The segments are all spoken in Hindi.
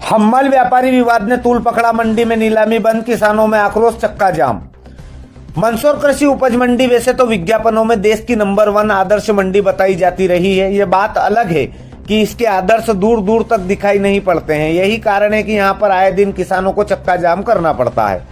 हम्मल व्यापारी विवाद ने तूल पकड़ा, मंडी में नीलामी बंद, किसानों में आक्रोश, चक्का जाम। मंदसौर कृषि उपज मंडी वैसे तो विज्ञापनों में देश की नंबर 1 आदर्श मंडी बताई जाती रही है। ये बात अलग है कि इसके आदर्श दूर दूर तक दिखाई नहीं पड़ते हैं। यही कारण है कि यहाँ पर आए दिन किसानों को चक्का जाम करना पड़ता है।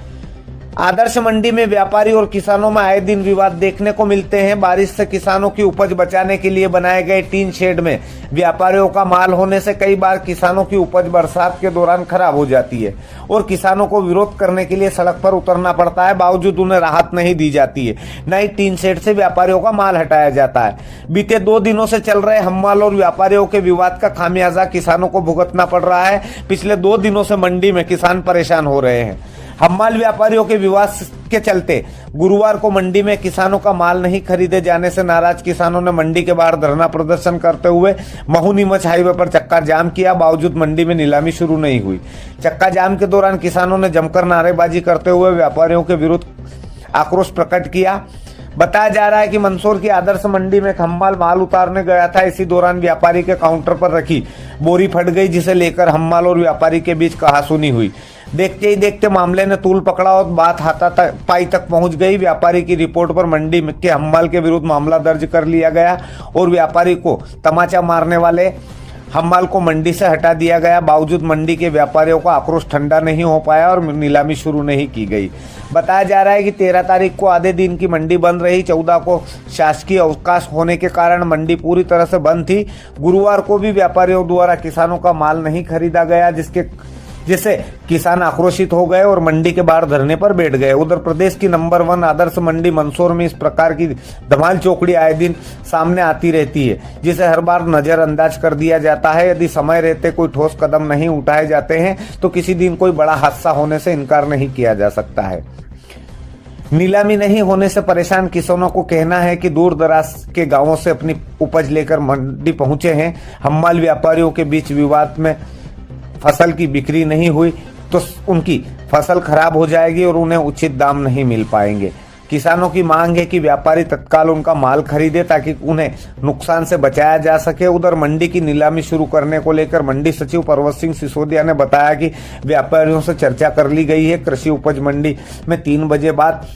आदर्श मंडी में व्यापारी और किसानों में आए दिन विवाद देखने को मिलते हैं। बारिश से किसानों की उपज बचाने के लिए बनाए गए टीन शेड में व्यापारियों का माल होने से कई बार किसानों की उपज बरसात के दौरान खराब हो जाती है और किसानों को विरोध करने के लिए सड़क पर उतरना पड़ता है। बावजूद उन्हें राहत नहीं दी जाती है, न ही टीन शेड से व्यापारियों का माल हटाया जाता है। बीते 2 दिनों से चल रहे हम्माल और व्यापारियों के विवाद का खामियाजा किसानों को भुगतना पड़ रहा है। पिछले 2 दिनों से मंडी में किसान परेशान हो रहे हैं। हम्माल व्यापारियों के विवाद के चलते गुरुवार को मंडी में किसानों का माल नहीं खरीदे जाने से नाराज किसानों ने मंडी के बाहर धरना प्रदर्शन करते हुए महू नीमच हाईवे पर चक्का जाम किया। बावजूद मंडी में नीलामी शुरू नहीं हुई। चक्का जाम के दौरान किसानों ने जमकर नारेबाजी करते हुए व्यापारियों के विरुद्ध आक्रोश प्रकट किया। बताया जा रहा है कि मंदसौर की आदर्श मंडी में हम्माल माल उतारने गया था। इसी दौरान व्यापारी के काउंटर पर रखी बोरी फट गई, जिसे लेकर हम्माल और व्यापारी के बीच कहासुनी हुई। देखते ही देखते मामले ने तूल पकड़ा और बात हाथापाई तक पहुंच गई। व्यापारी की रिपोर्ट पर मंडी के हम्माल के विरुद्ध मामला दर्ज कर लिया गया और व्यापारी को तमाचा मारने वाले हम्माल को मंडी से हटा दिया गया। बावजूद मंडी के व्यापारियों का आक्रोश ठंडा नहीं हो पाया और नीलामी शुरू नहीं की गई। बताया जा रहा है कि 13 तारीख को आधे दिन की मंडी बंद रही। 14 को शासकीय अवकाश होने के कारण मंडी पूरी तरह से बंद थी। गुरुवार को भी व्यापारियों द्वारा किसानों का माल नहीं खरीदा गया, जिससे किसान आक्रोशित हो गए और मंडी के बाहर धरने पर बैठ गए। उधर प्रदेश की नंबर 1 आदर्श मंडी मंदसौर में इस प्रकार की धमाल चौकड़ी आए दिन सामने आती रहती है, जिसे हर बार नजरअंदाज कर दिया जाता है। यदि समय रहते कोई ठोस कदम नहीं उठाए जाते हैं तो किसी दिन कोई बड़ा हादसा होने से इनकार नहीं किया जा सकता है। नीलामी नहीं होने से परेशान किसानों को कहना है कि दूर दराज के गांवों से अपनी उपज लेकर मंडी पहुंचे हैं। हम्माल व्यापारियों के बीच विवाद में फसल की बिक्री नहीं हुई तो उनकी फसल खराब हो जाएगी और उन्हें उचित दाम नहीं मिल पाएंगे। किसानों की मांग है कि व्यापारी तत्काल उनका माल खरीदे ताकि उन्हें नुकसान से बचाया जा सके। उधर मंडी की नीलामी शुरू करने को लेकर मंडी सचिव पर्वत सिंह सिसोदिया ने बताया कि व्यापारियों से चर्चा कर ली गई है। कृषि उपज मंडी में 3 बजे बाद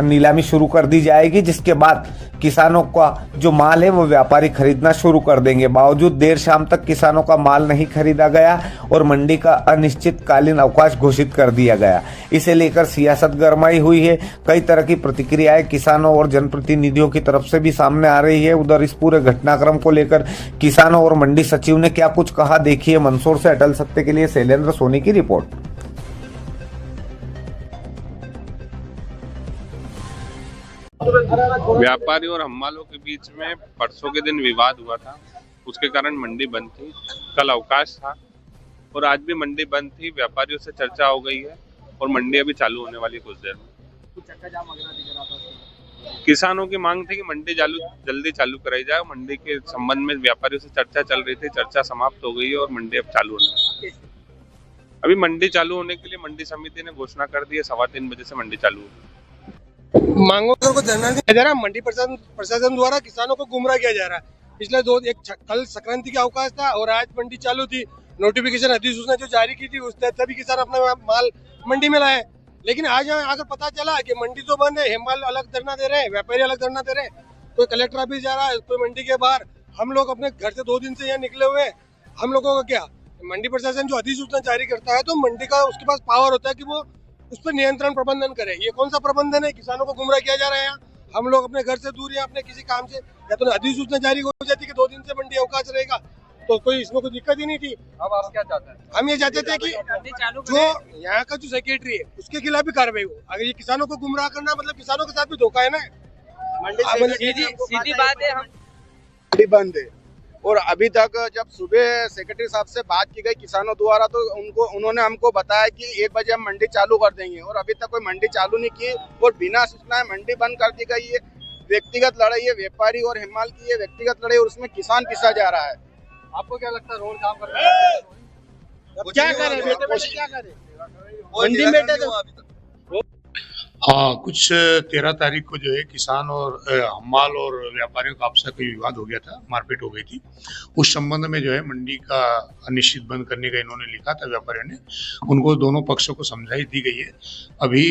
नीलामी शुरू कर दी जाएगी, जिसके बाद किसानों का जो माल है वो व्यापारी खरीदना शुरू कर देंगे। बावजूद देर शाम तक किसानों का माल नहीं खरीदा गया और मंडी का अनिश्चितकालीन अवकाश घोषित कर दिया गया। इसे लेकर सियासत गरमाई हुई है। कई तरह की प्रतिक्रियाएं किसानों और जनप्रतिनिधियों की तरफ से भी सामने आ रही है। उधर इस पूरे घटनाक्रम को लेकर किसानों और मंडी सचिव ने क्या कुछ कहा, देखिए मंदसौर से अटल सत्य के लिए शैलेंद्र सोनी की रिपोर्ट। व्यापारी और हम्मालों के बीच में परसों के दिन विवाद हुआ था, उसके कारण मंडी बंद थी। कल अवकाश था और आज भी मंडी बंद थी। व्यापारियों से चर्चा हो गई है और मंडी अभी चालू होने वाली कुछ देर में। किसानों की मांग थी कि मंडी जल्दी चालू कराई जाए। मंडी के संबंध में व्यापारियों से चर्चा चल रही थी, चर्चा समाप्त हो गई है और मंडी अब चालू होने वाली है। अभी मंडी चालू होने के लिए मंडी समिति ने घोषणा कर दी है, 3:15 बजे से मंडी चालू होगी। मांगों को धरना दिया जा रहा है। मंडी प्रशासन द्वारा किसानों को गुमराह किया जा रहा है। पिछले कल संक्रांति का अवकाश था और आज मंडी चालू थी। नोटिफिकेशन अधिसूचना जो जारी की थी उस तहत सभी किसान अपना माल मंडी में लाए, लेकिन आज अगर पता चला कि मंडी तो बंद है, हेमाल अलग धरना दे रहे हैं, व्यापारी अलग धरना दे रहे हैं, कोई कलेक्टर ऑफिस जा रहा है, कोई मंडी के बाहर। हम लोग अपने घर से 2 दिन से यहाँ निकले हुए हैं। हम लोगों का क्या, मंडी प्रशासन जो अधिसूचना जारी करता है तो मंडी का उसके पास पावर होता है कि वो उस पर नियंत्रण प्रबंधन करे। ये कौन सा प्रबंधन है? किसानों को गुमराह किया जा रहा है। यहाँ हम लोग अपने घर से दूर या अपने किसी काम से, या तो अधिसूचना जारी हो जाती कि 2 दिन से मंडी अवकाश रहेगा तो कोई इसमें कोई दिक्कत ही नहीं थी। अब आप क्या चाहते हैं? हम ये चाहते थे कि जो यहाँ का जो सेक्रेटरी है उसके खिलाफ भी कार्रवाई हो। अगर ये किसानों को गुमराह करना मतलब किसानों के साथ भी धोखा है ना। सीधी बात है, हम मंडी बंद है और अभी तक जब सुबह सेक्रेटरी साहब से बात की गई किसानों द्वारा तो उन्होंने हमको बताया कि 1 बजे हम मंडी चालू कर देंगे और अभी तक कोई मंडी चालू नहीं की और बिना सूचना मंडी बंद कर दी गई है। व्यक्तिगत लड़ाई है, व्यापारी और हिमाल की ये व्यक्तिगत लड़ाई और उसमें किसान पिसा जा रहा है। आपको क्या लगता है रोड काम कर रहा है? क्या करें? मंडी में हाँ, कुछ 13 तारीख को जो है किसान और हमाल और व्यापारियों का आपस में कोई विवाद हो गया था, मारपीट हो गई थी। उस संबंध में जो है मंडी का अनिश्चित बंद करने का इन्होंने लिखा था व्यापारियों ने, उनको दोनों पक्षों को समझाई दी गई है। अभी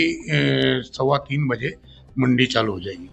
3:15 बजे मंडी चालू हो जाएगी।